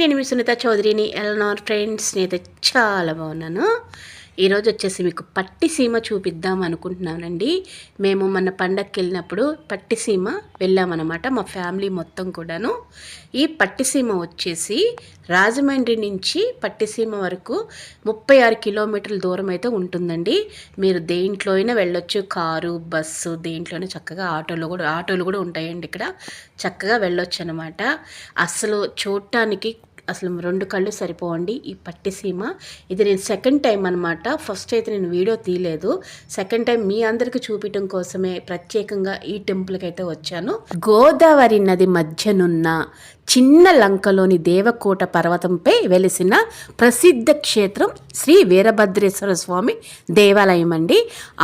నేను మీ సునీత చౌదరిని. ఎలా ఫ్రెండ్స్? నేనైతే చాలా బాగున్నాను. ఈరోజు వచ్చేసి మీకు పట్టిసీమ చూపిద్దాం అనుకుంటున్నానండి. మేము మన పండగకి వెళ్ళినప్పుడు పట్టిసీమ వెళ్ళామన్నమాట, మా ఫ్యామిలీ మొత్తం కూడాను. ఈ పట్టిసీమ వచ్చేసి రాజమండ్రి నుంచి పట్టిసీమ వరకు 36 కిలోమీటర్ల దూరం అయితే ఉంటుందండి. మీరు దేంట్లో అయినా వెళ్ళొచ్చు, కారు, బస్సు, దేంట్లోనే చక్కగా ఆటోలు కూడా ఉంటాయండి. ఇక్కడ చక్కగా వెళ్ళొచ్చు అనమాట. అసలు చూడటానికి అసలు 2 కళ్ళు సరిపోవండి ఈ పట్టిసీమ. ఇది నేను సెకండ్ టైం అనమాట. ఫస్ట్ అయితే నేను వీడియో తీయలేదు. సెకండ్ టైం మీ అందరికీ చూపించడం కోసమే ప్రత్యేకంగా ఈ టెంపుల్కి అయితే వచ్చాను. గోదావరి నది మధ్యనున్న చిన్న లంకలోని దేవకోట పర్వతంపై వెలిసిన ప్రసిద్ధ క్షేత్రం శ్రీ వీరభద్రేశ్వర స్వామి దేవాలయం అండి.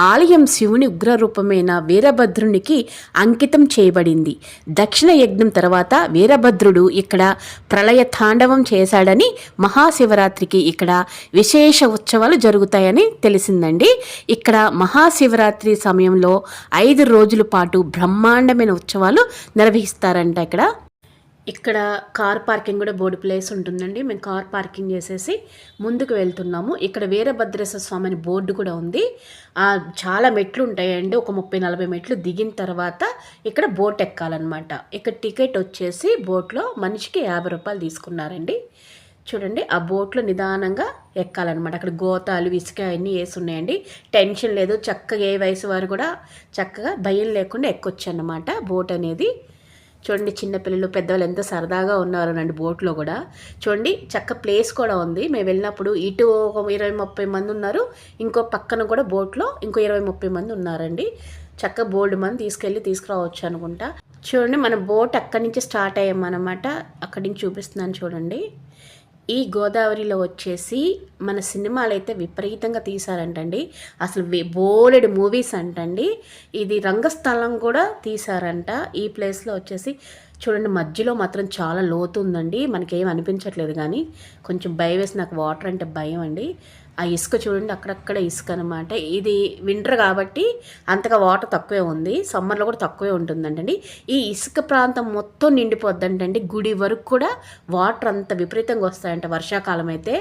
ఆలయం శివుని ఉగ్రరూపమైన వీరభద్రునికి అంకితం చేయబడింది. దక్షిణ యజ్ఞం తర్వాత వీరభద్రుడు ఇక్కడ ప్రళయ తాండవం చేశాడని, మహాశివరాత్రికి ఇక్కడ విశేష ఉత్సవాలు జరుగుతాయని తెలిసిందండి. ఇక్కడ మహాశివరాత్రి సమయంలో 5 రోజుల పాటు బ్రహ్మాండమైన ఉత్సవాలు నిర్వహిస్తారంట. ఇక్కడ కార్ పార్కింగ్ కూడా బోర్డు ప్లేస్ ఉంటుందండి. మేము కార్ పార్కింగ్ చేసేసి ముందుకు వెళ్తున్నాము. ఇక్కడ వీరభద్రేశ్వర స్వామి అని బోర్డు కూడా ఉంది. చాలా మెట్లు ఉంటాయండి, ఒక 30-40 మెట్లు దిగిన తర్వాత ఇక్కడ బోట్ ఎక్కాలన్నమాట. ఇక్కడ టికెట్ వచ్చేసి బోట్లో మనిషికి 50 రూపాయలు తీసుకున్నారండి. చూడండి, ఆ బోట్లో నిదానంగా ఎక్కాలన్నమాట. అక్కడ గోతాలు, ఇసుక అన్నీ వేసి ఉన్నాయండి. టెన్షన్ లేదు, చక్కగా ఏ వయసు వారు కూడా చక్కగా భయం లేకుండా ఎక్కొచ్చు అన్నమాట బోట్ అనేది. చూడండి, చిన్నపిల్లలు, పెద్దవాళ్ళు ఎంత సరదాగా ఉన్నారనండి బోట్లో కూడా. చూడండి, చక్క ప్లేస్ కూడా ఉంది. మేము వెళ్ళినప్పుడు ఇటు ఒక 20-30 మంది ఉన్నారు, ఇంకో పక్కన కూడా బోట్లో ఇంకో 20-30 మంది ఉన్నారండి. చక్క బోల్డ్ మంది తీసుకురావచ్చు అనుకుంటా. చూడండి, మన బోట్ అక్కడి నుంచి స్టార్ట్ అయ్యామన్నమాట. అక్కడి నుంచి చూపిస్తున్నాను చూడండి. ఈ గోదావరిలో వచ్చేసి మన సినిమాలు అయితే విపరీతంగా తీశారంటండి. అసలు బోలెడు మూవీస్ అంటండి. ఇది రంగస్థలం కూడా తీశారంట. ఈ ప్లేస్లో వచ్చేసి చూడండి, మధ్యలో మాత్రం చాలా లోతు ఉందండి. మనకేం అనిపించట్లేదు, కానీ కొంచెం భయం వేసి, నాకు వాటర్ అంటే భయం అండి. ఆ ఇసుక చూడండి, అక్కడక్కడ ఇసుక అనమాట. ఇది వింటర్ కాబట్టి అంతగా వాటర్ తక్కువే ఉంది, సమ్మర్లో కూడా తక్కువే ఉంటుందంటండి. ఈ ఇసుక ప్రాంతం మొత్తం నిండిపోద్దంటండి. గుడి వరకు కూడా వాటర్ అంత విపరీతంగా వస్తాయంట వర్షాకాలం అయితే.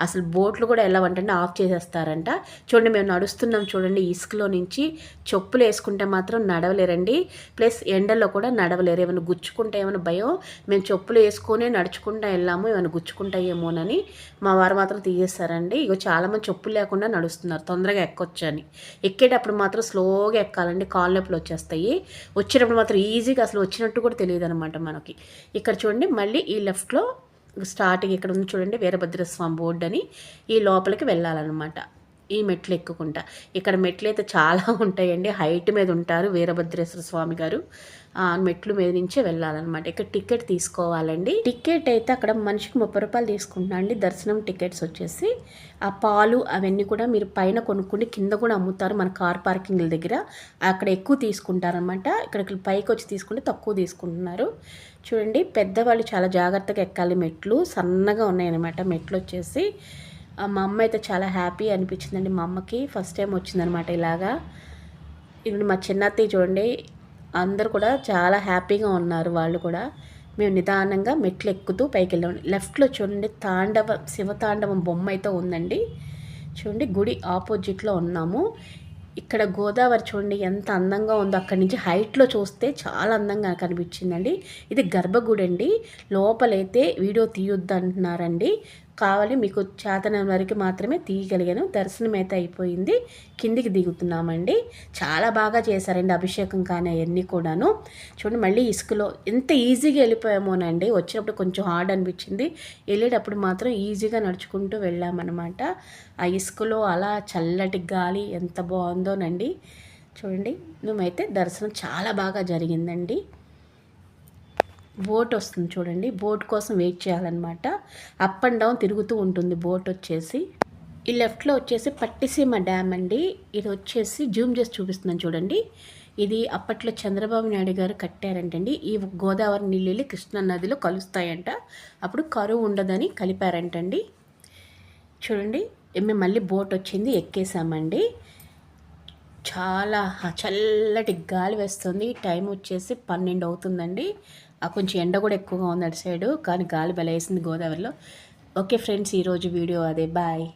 అసలు బోట్లు కూడా వెళ్ళవంటండి, ఆఫ్ చేసేస్తారంట. చూడండి, మేము నడుస్తున్నాం చూడండి. ఇసుకలో నుంచి చెప్పులు వేసుకుంటే మాత్రం నడవలేరండి, ప్లస్ ఎండల్లో కూడా నడవలేరు. ఏమైనా గుచ్చుకుంటే ఏమైనా భయం. మేము చెప్పులు వేసుకొని నడుచుకుంటూ వెళ్ళాము, ఏమైనా గుచ్చుకుంటాయేమోనని. మా వారు మాత్రం తీసేస్తారండి. ఇగో చాలామంది చెప్పులు లేకుండా నడుస్తున్నారు, తొందరగా ఎక్కొచ్చు అని. ఎక్కేటప్పుడు మాత్రం స్లోగా ఎక్కాలండి, కాళ్ళు నొప్పులు వచ్చేస్తాయి. వచ్చేటప్పుడు మాత్రం ఈజీగా అసలు వచ్చినట్టు కూడా తెలియదు అనమాట మనకి. ఇక్కడ చూడండి, మళ్ళీ ఈ లెఫ్ట్లో స్టార్టింగ్ ఇక్కడ ఉంది చూడండి, వీరభద్రస్వామి బోర్డు అని. ఈ లోపలికి వెళ్ళాలన్నమాట ఈ మెట్లు ఎక్కుకుంటా. ఇక్కడ మెట్లు అయితే చాలా ఉంటాయండి, హైట్ మీద ఉంటారు వీరభద్రేశ్వర స్వామి గారు. మెట్లు మీద నుంచే వెళ్ళాలన్నమాట. ఇక్కడ టికెట్ తీసుకోవాలండి. టికెట్ అయితే అక్కడ మనిషికి 30 రూపాయలు తీసుకుంటున్నా అండి. దర్శనం టికెట్స్ వచ్చేసి ఆ పాలు అవన్నీ కూడా మీరు పైన కొనుక్కుండి కింద కూడా అమ్ముతారు మన కార్ పార్కింగ్ల దగ్గర. అక్కడ ఎక్కువ తీసుకుంటారనమాట. ఇక్కడ పైకి వచ్చి తీసుకుంటే తక్కువ తీసుకుంటున్నారు. చూడండి, పెద్దవాళ్ళు చాలా జాగ్రత్తగా ఎక్కాలి. మెట్లు సన్నగా ఉన్నాయన్నమాట. మెట్లు వచ్చేసి మా అమ్మ అయితే చాలా హ్యాపీ అనిపించిందండి. మా అమ్మకి ఫస్ట్ టైం వచ్చిందనమాట ఇలాగా. ఇప్పుడు మా చిన్నత్తయ్య చూడండి, అందరు కూడా చాలా హ్యాపీగా ఉన్నారు వాళ్ళు కూడా. మేము నిదానంగా మెట్లు ఎక్కుతూ పైకి వెళ్ళాము. లెఫ్ట్లో చూడండి, శివతాండవం బొమ్మ అయితే ఉందండి. చూడండి, గుడి ఆపోజిట్లో ఉన్నాము. ఇక్కడ గోదావరి చూడండి ఎంత అందంగా ఉందో. అక్కడి నుంచి హైట్లో చూస్తే చాలా అందంగా కనిపించిందండి. ఇది గర్భగుడి అండి. లోపలైతే వీడియో తీయొద్దు అంటున్నారండి. కావాలి మీకు చేతనం వరకు మాత్రమే తీయగలిగాను. దర్శనం అయితే అయిపోయింది, కిందికి దిగుతున్నామండి. చాలా బాగా చేశారండి అభిషేకం కానీ అవన్నీ కూడాను. చూడండి, మళ్ళీ ఇసుకలో ఎంత ఈజీగా వెళ్ళిపోయామోనండి. వచ్చినప్పుడు కొంచెం హార్డ్ అనిపించింది, వెళ్ళేటప్పుడు మాత్రం ఈజీగా నడుచుకుంటూ వెళ్ళామన్నమాట. ఆ ఇసుకలో అలా చల్లటి గాలి ఎంత బాగుందోనండి. చూడండి, మేమైతే దర్శనం చాలా బాగా జరిగిందండి. బోట్ వస్తుంది చూడండి, బోట్ కోసం వెయిట్ చేయాలన్నమాట. అప్ అండ్ డౌన్ తిరుగుతూ ఉంటుంది బోట్ వచ్చేసి. ఈ లెఫ్ట్లో వచ్చేసి పట్టిసీమ డ్యామ్ అండి. ఇది వచ్చేసి జూమ్ చేసి చూపిస్తున్నాను చూడండి. ఇది అప్పట్లో చంద్రబాబు నాయుడు గారు కట్టారంటండి. ఈ గోదావరి నీళ్ళు కృష్ణా నదిలో కలుస్తాయంట, అప్పుడు కరువు ఉండదని కలిపారంటండి. చూడండి, మేము మళ్ళీ బోట్ వచ్చింది, ఎక్కేసామండి. చాలా చల్లటి గాలి వేస్తుంది. టైం వచ్చేసి 12 అవుతుందండి. కొంచెం ఎండ కూడా ఎక్కువగా ఉంది అటు సైడు, కానీ గాలి బలేసింది గోదావరిలో. ఓకే ఫ్రెండ్స్, ఈరోజు వీడియో అదే. బాయ్.